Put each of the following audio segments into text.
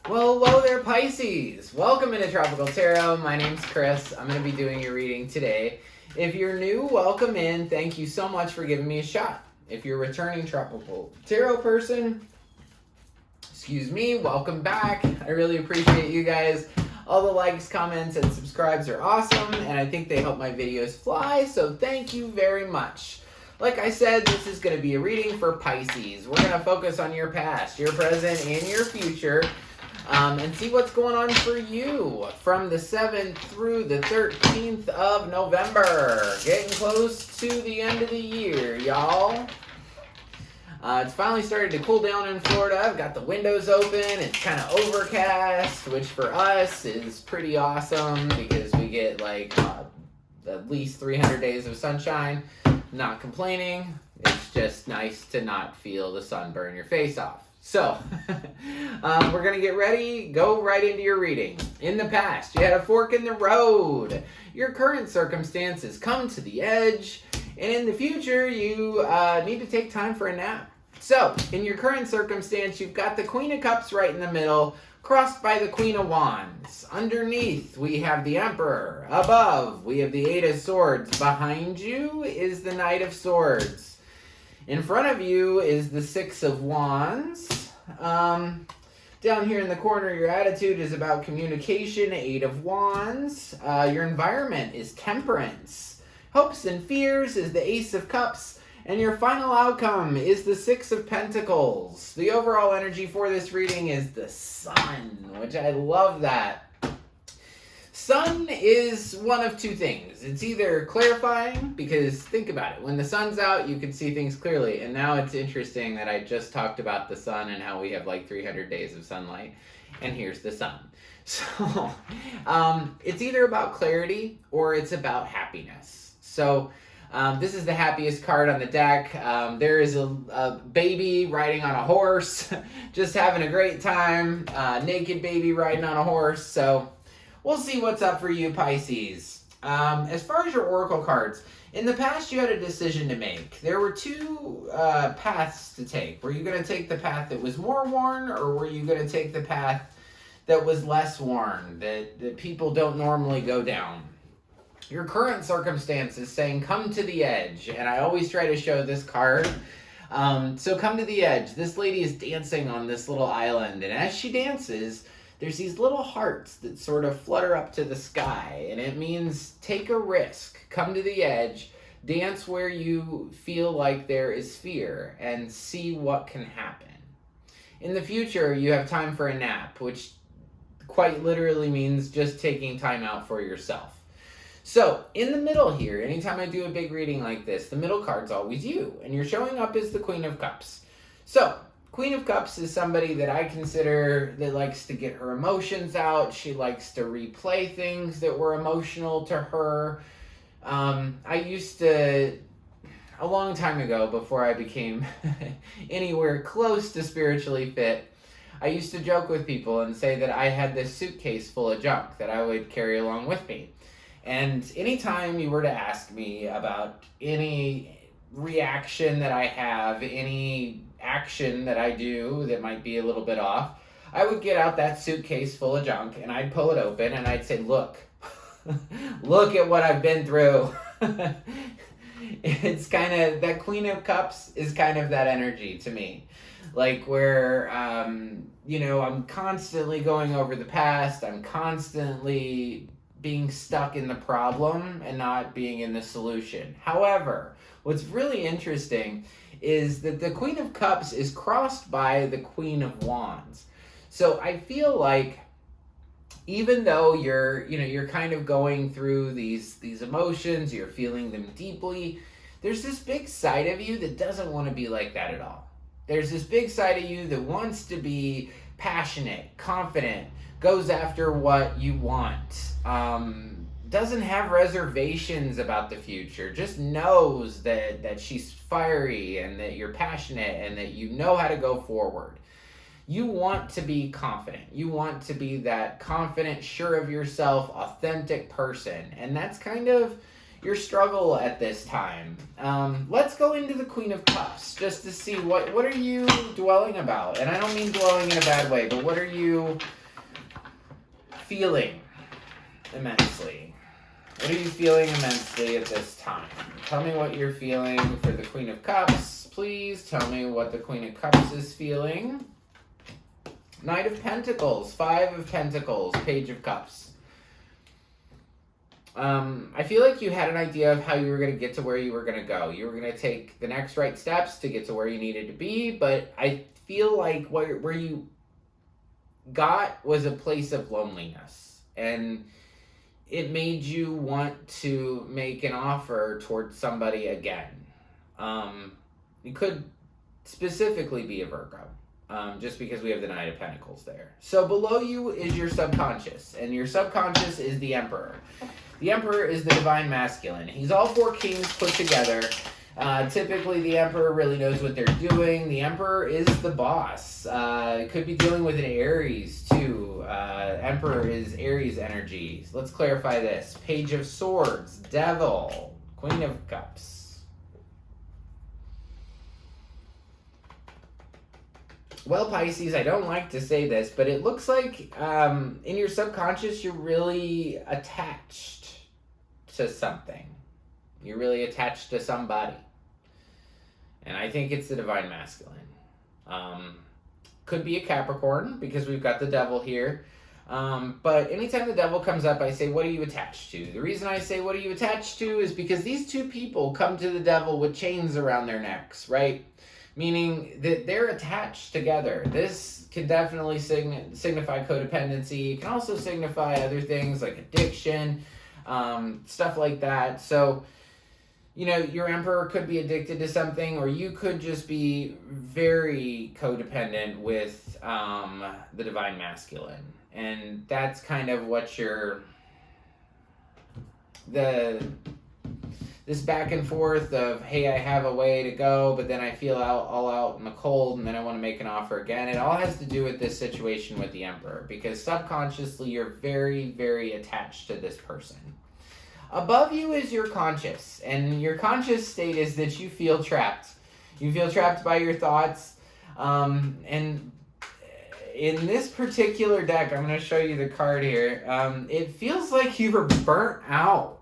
Well, hello there, Pisces. Welcome into Tropical Tarot. My name's Chris. I'm going to be doing your reading today. If you're new, welcome in. Thank you so much for giving me a shot. If you're a returning Tropical Tarot person, excuse me, welcome back. I really appreciate you guys. All the likes, comments, and subscribes are awesome, and I think they help my videos fly, so thank you very much. Like I said, this is going to be a reading for Pisces. We're going to focus on your past, your present, and your future. And see what's going on for you from the 7th through the 13th of November. Getting close to the end of the year, y'all. It's finally started to cool down in Florida. I've got the windows open. It's kind of overcast, which for us is pretty awesome because we get like at least 300 days of sunshine. Not complaining. It's just nice to not feel the sun burn your face off. So, we're going to get ready, go right into your reading. In the past, you had a fork in the road. Your current circumstances come to the edge. And in the future, you need to take time for a nap. So, in your current circumstance, you've got the Queen of Cups right in the middle, crossed by the Queen of Wands. Underneath, we have the Emperor. Above, we have the Eight of Swords. Behind you is the Knight of Swords. In front of you is the Six of Wands. Down here in the corner, your attitude is about communication, Eight of Wands. Your environment is Temperance. Hopes and fears is the Ace of Cups. And your final outcome is the Six of Pentacles. The overall energy for this reading is the Sun, which I love that. Sun is one of two things. It's either clarifying, because think about it. When the sun's out, you can see things clearly. And now it's interesting that I just talked about the sun and how we have like 300 days of sunlight. And here's the sun. So it's either about clarity or it's about happiness. So this is the happiest card on the deck. There is a baby riding on a horse, just having a great time. Naked baby riding on a horse. So we'll see what's up for you, Pisces. As far as your oracle cards, in the past you had a decision to make. There were two paths to take. Were you going to take the path that was more worn, or were you going to take the path that was less worn, that people don't normally go down? Your current circumstance is saying, come to the edge. And I always try to show this card. So come to the edge. This lady is dancing on this little island. And as she dances, there's these little hearts that sort of flutter up to the sky. And it means take a risk. Come to the edge. Dance where you feel like there is fear. And see what can happen. In the future, you have time for a nap, which quite literally means just taking time out for yourself. So, in the middle here, anytime I do a big reading like this, the middle card's always you. And you're showing up as the Queen of Cups. So, Queen of Cups is somebody that I consider that likes to get her emotions out. She likes to replay things that were emotional to her. I used to, a long time ago, before I became anywhere close to spiritually fit, I used to joke with people and say that I had this suitcase full of junk that I would carry along with me. And anytime you were to ask me about any reaction that I have, any action that I do that might be a little bit off, I would get out that suitcase full of junk and I'd pull it open and I'd say, look, look at what I've been through. It's kind of, that Queen of Cups is kind of that energy to me. Like where, I'm constantly going over the past. I'm constantly being stuck in the problem and not being in the solution. However, what's really interesting is that the Queen of Cups is crossed by the Queen of Wands. So I feel like even though you're kind of going through these emotions, you're feeling them deeply, there's this big side of you that doesn't want to be like that at all. There's this big side of you that wants to be passionate, confident, goes after what you want, doesn't have reservations about the future, just knows that she's fiery and that you're passionate and that you know how to go forward. You want to be confident. You want to be that confident, sure of yourself, authentic person. And that's kind of your struggle at this time. Let's go into the Queen of Cups just to see what are you dwelling about. And I don't mean dwelling in a bad way, but what are you feeling immensely? What are you feeling immensely at this time? Tell me what you're feeling for the Queen of Cups. Please tell me what the Queen of Cups is feeling. Knight of Pentacles, Five of Pentacles, Page of Cups. I feel like you had an idea of how you were going to get to where you were going to go. You were going to take the next right steps to get to where you needed to be, but I feel like where you got was a place of loneliness, and it made you want to make an offer towards somebody again. You could specifically be a Virgo. Just because we have the Knight of Pentacles there. So below you is your subconscious, and your subconscious is the Emperor. The Emperor is the divine masculine. He's all four kings put together. Typically, the Emperor really knows what they're doing. The Emperor is the boss. Could be dealing with an Aries, too. Emperor is Aries energy. Let's clarify this. Page of Swords, Devil, Queen of Cups. Well, Pisces, I don't like to say this, but it looks like in your subconscious, you're really attached to something. You're really attached to somebody. And I think it's the divine masculine. Could be a Capricorn, because we've got the devil here. But anytime the devil comes up, I say, what are you attached to? The reason I say, what are you attached to, is because these two people come to the devil with chains around their necks, right? Meaning that they're attached together. This can definitely signify codependency. It can also signify other things like addiction, stuff like that. So, you know, your Emperor could be addicted to something, or you could just be very codependent with the divine masculine. And that's kind of what this back and forth of, hey, I have a way to go, but then I feel all out in the cold, and then I want to make an offer again. It all has to do with this situation with the Emperor, because subconsciously you're very, very attached to this person. Above you is your conscious, and your conscious state is that you feel trapped. You feel trapped by your thoughts, and in this particular deck, I'm going to show you the card here, it feels like you were burnt out.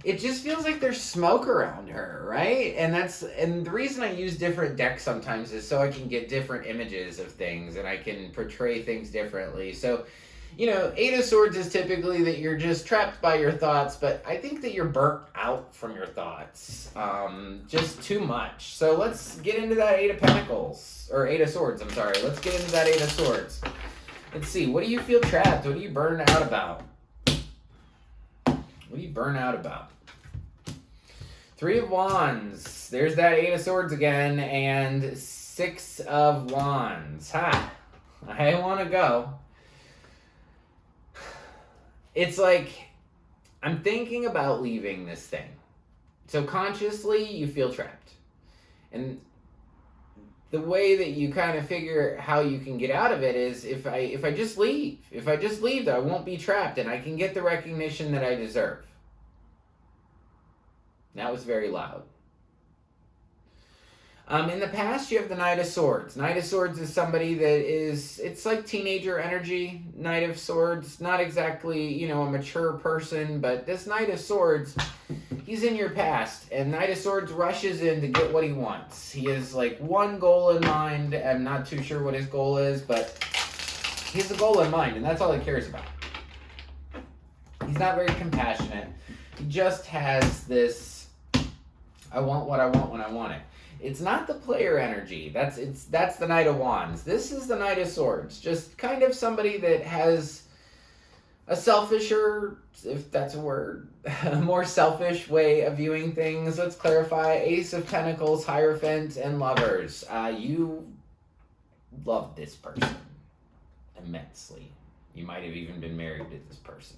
It just feels like there's smoke around her, right? And the reason I use different decks sometimes is so I can get different images of things, and I can portray things differently. So, you know, Eight of Swords is typically that you're just trapped by your thoughts, but I think that you're burnt out from your thoughts. Just too much. So let's get into that Eight of Pentacles, or Eight of Swords, I'm sorry. Let's get into that Eight of Swords. Let's see, what do you feel trapped? What do you burn out about? What do you burn out about? Three of Wands. There's that Eight of Swords again. And Six of Wands. Ha! I want to go. It's like, I'm thinking about leaving this thing. So consciously, you feel trapped. And the way that you kind of figure how you can get out of it is if I just leave. If I just leave, I won't be trapped, and I can get the recognition that I deserve. That was very loud. In the past, you have the Knight of Swords. Knight of Swords is somebody that it's like teenager energy. Knight of Swords, not exactly, you know, a mature person, but this Knight of Swords, he's in your past, and Knight of Swords rushes in to get what he wants. He has like one goal in mind. I'm not too sure what his goal is, but he has a goal in mind, and that's all he cares about. He's not very compassionate. He just has this, I want what I want when I want it. It's not the player energy. That's the Knight of Wands. This is the Knight of Swords. Just kind of somebody that has a selfisher, if that's a word, a more selfish way of viewing things. Let's clarify. Ace of Pentacles, Hierophant, and Lovers. You love this person immensely. You might have even been married to this person.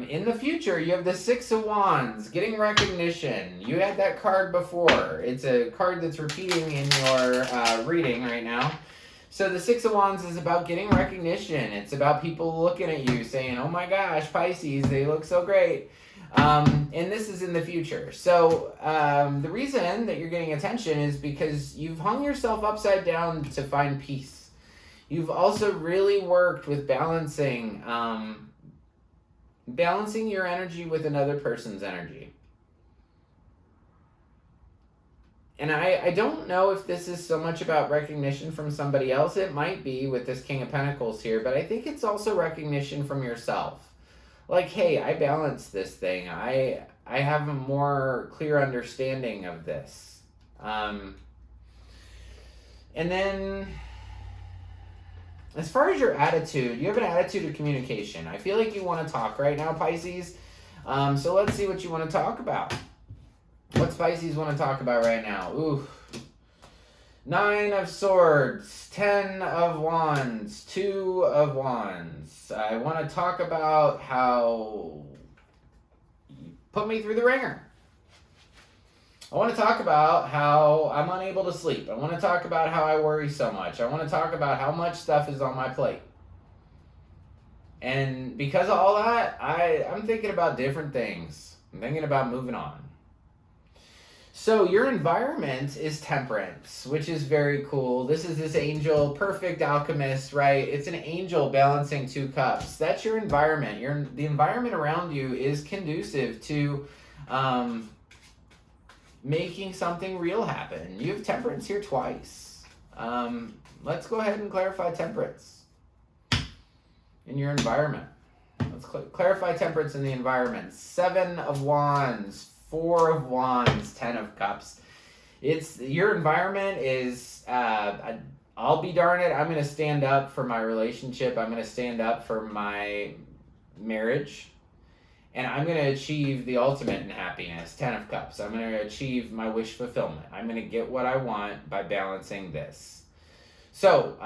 In the future, you have the Six of Wands, getting recognition. You had that card before. It's a card that's repeating in your reading right now. So the Six of Wands is about getting recognition. It's about people looking at you saying, oh my gosh, Pisces, they look so great. And this is in the future. So the reason that you're getting attention is because you've hung yourself upside down to find peace. You've also really worked with balancing your energy with another person's energy. And I don't know if this is so much about recognition from somebody else. It might be with this King of Pentacles here, but I think it's also recognition from yourself. Like, hey, I balance this thing. I have a more clear understanding of this. And then, as far as your attitude, you have an attitude of communication. I feel like you want to talk right now, Pisces. So let's see what you want to talk about. What's Pisces want to talk about right now? Ooh. 9 of Swords, 10 of Wands, 2 of Wands. I want to talk about how you put me through the ringer. I want to talk about how I'm unable to sleep. I want to talk about how I worry so much. I want to talk about how much stuff is on my plate. And because of all that, I'm thinking about different things. I'm thinking about moving on. So your environment is Temperance, which is very cool. This is this angel, perfect alchemist, right? It's an angel balancing 2 cups. That's your environment. The environment around you is conducive to making something real happen. You have Temperance here twice. Let's go ahead and clarify Temperance in your environment. Let's clarify Temperance in the environment. 7 of Wands, 4 of Wands, 10 of Cups. It's your environment is, I'll be darn it, I'm going to stand up for my relationship. I'm going to stand up for my marriage. And I'm going to achieve the ultimate in happiness, 10 of Cups. I'm going to achieve my wish fulfillment. I'm going to get what I want by balancing this. So,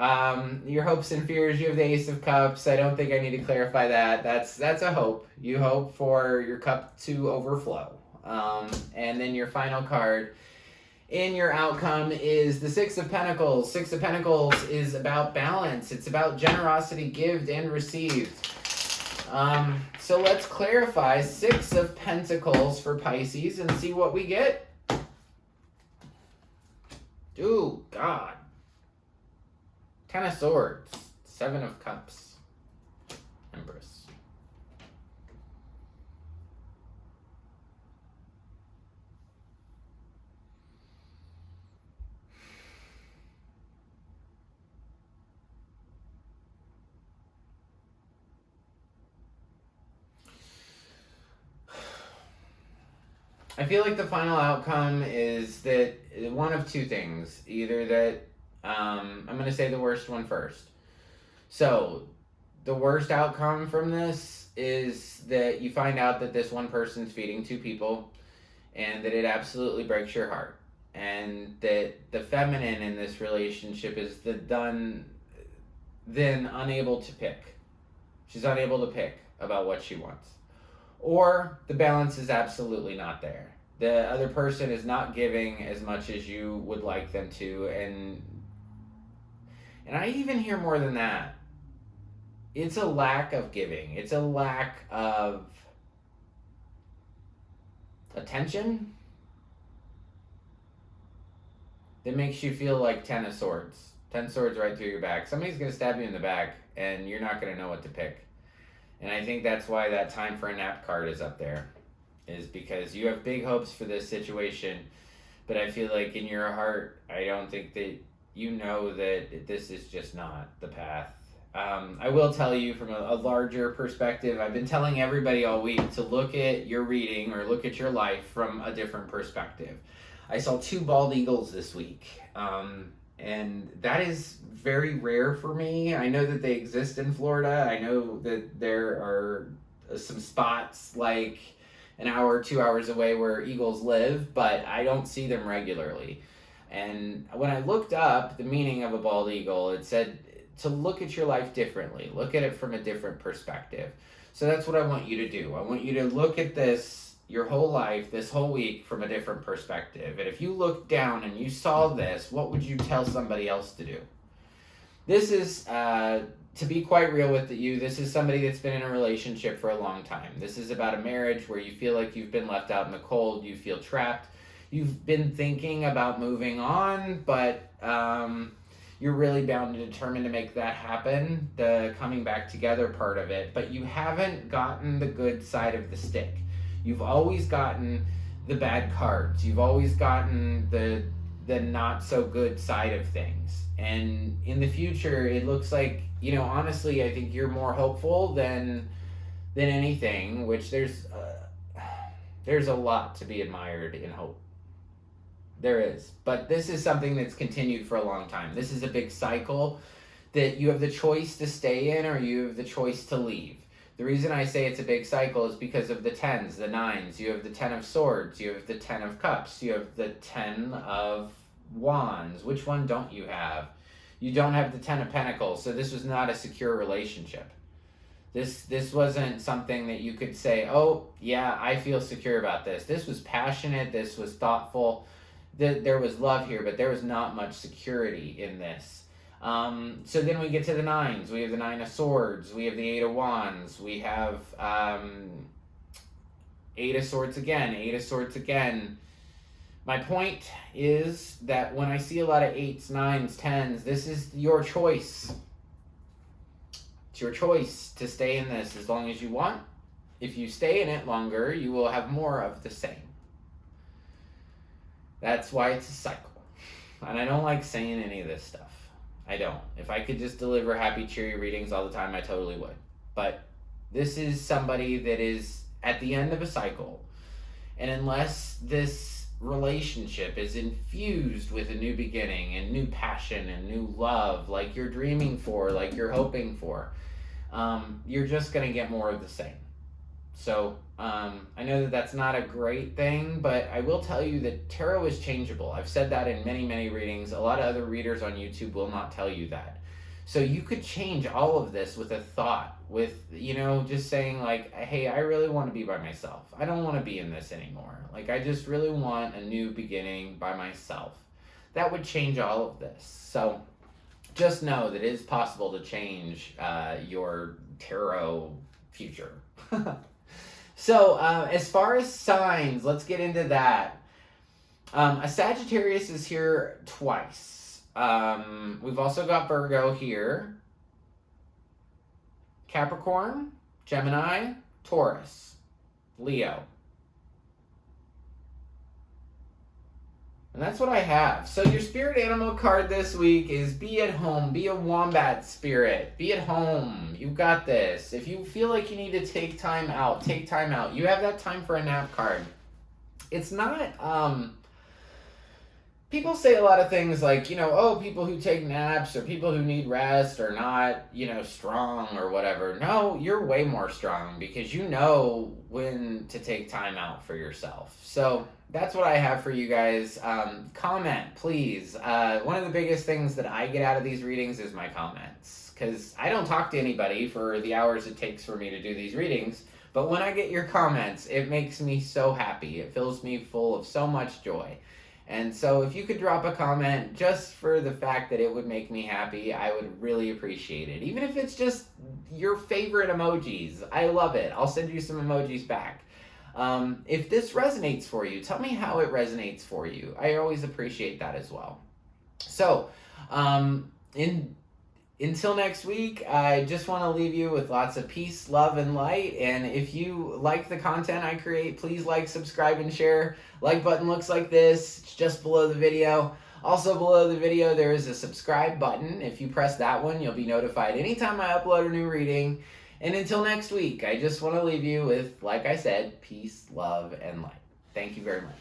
your hopes and fears, you have the Ace of Cups. I don't think I need to clarify that. That's a hope. You hope for your cup to overflow. And then your final card in your outcome is the 6 of Pentacles. 6 of Pentacles is about balance. It's about generosity, give and received. So let's clarify 6 of Pentacles for Pisces and see what we get. Ooh, God. 10 of Swords. 7 of Cups. Empress. I feel like the final outcome is that one of 2 things. Either that, I'm going to say the worst one first. So, the worst outcome from this is that you find out that this one person's feeding 2 people and that it absolutely breaks your heart. And that the feminine in this relationship is then unable to pick. She's unable to pick about what she wants. Or the balance is absolutely not there. The other person is not giving as much as you would like them to. And I even hear more than that. It's a lack of giving. It's a lack of attention that makes you feel like 10 of Swords. 10 swords right through your back. Somebody's going to stab you in the back, and you're not going to know what to pick. And I think that's why that time for a nap card is up there, is because you have big hopes for this situation, but I feel like in your heart, I don't think that you know that this is just not the path. I will tell you from a larger perspective, I've been telling everybody all week to look at your reading or look at your life from a different perspective. I saw 2 bald eagles this week, and that is very rare for me. I know that they exist in Florida. I know that there are some spots like an hour or 2 hours away where eagles live, but I don't see them regularly. And when I looked up the meaning of a bald eagle, it said to look at your life differently. Look at it from a different perspective. So that's what I want you to do. I want you to look at this, your whole life, this whole week, from a different perspective. And if you looked down and you saw this, what would you tell somebody else to do? This is, to be quite real with you, this is somebody that's been in a relationship for a long time. This is about a marriage where you feel like you've been left out in the cold, you feel trapped. You've been thinking about moving on, but you're really bound and determined to make that happen, the coming back together part of it, but you haven't gotten the good side of the stick. You've always gotten the bad cards. You've always gotten the not so good side of things. And in the future, it looks like, honestly, I think you're more hopeful than anything, which there's a lot to be admired in hope. There is. But this is something that's continued for a long time. This is a big cycle that you have the choice to stay in or you have the choice to leave. The reason I say it's a big cycle is because of the 10s, the 9s. You have the 10 of Swords. You have the 10 of Cups. You have the 10 of Wands. Which one don't you have? You don't have the 10 of Pentacles. So this was not a secure relationship. This wasn't something that you could say, oh, yeah, I feel secure about this. This was passionate. This was thoughtful. There was love here, but there was not much security in this. So then we get to the 9s. We have the 9 of Swords. We have the 8 of Wands. We have 8 of Swords again. 8 of Swords again. My point is that when I see a lot of 8s, 9s, 10s, this is your choice. It's your choice to stay in this as long as you want. If you stay in it longer, you will have more of the same. That's why it's a cycle. And I don't like saying any of this stuff. I don't. If I could just deliver happy, cheery readings all the time, I totally would. But this is somebody that is at the end of a cycle. And unless this relationship is infused with a new beginning and new passion and new love, like you're dreaming for, like you're hoping for, you're just going to get more of the same. So I know that that's not a great thing, but I will tell you that tarot is changeable. I've said that in many, many readings. A lot of other readers on YouTube will not tell you that. So you could change all of this with a thought, with, just saying like, hey, I really want to be by myself. I don't want to be in this anymore. Like, I just really want a new beginning by myself. That would change all of this. So just know that it is possible to change your tarot future. So, as far as signs, let's get into that. A Sagittarius is here twice. We've also got Virgo here. Capricorn, Gemini, Taurus, Leo. And that's what I have. So your spirit animal card this week is be at home. Be a wombat spirit. Be at home. You've got this. If you feel like you need to take time out, take time out. You have that time for a nap card. It's not, people say a lot of things like, people who take naps or people who need rest are not, strong or whatever. No, you're way more strong because you know when to take time out for yourself. So that's what I have for you guys. Comment, please. One of the biggest things that I get out of these readings is my comments, because I don't talk to anybody for the hours it takes for me to do these readings. But when I get your comments, it makes me so happy. It fills me full of so much joy. And so if you could drop a comment just for the fact that it would make me happy, I would really appreciate it. Even if it's just your favorite emojis. I love it. I'll send you some emojis back. If this resonates for you, tell me how it resonates for you. I always appreciate that as well. So, until next week, I just want to leave you with lots of peace, love, and light. And if you like the content I create, please like, subscribe, and share. Like button looks like this. It's just below the video. Also below the video, there is a subscribe button. If you press that one, you'll be notified anytime I upload a new reading. And until next week, I just want to leave you with, like I said, peace, love, and light. Thank you very much.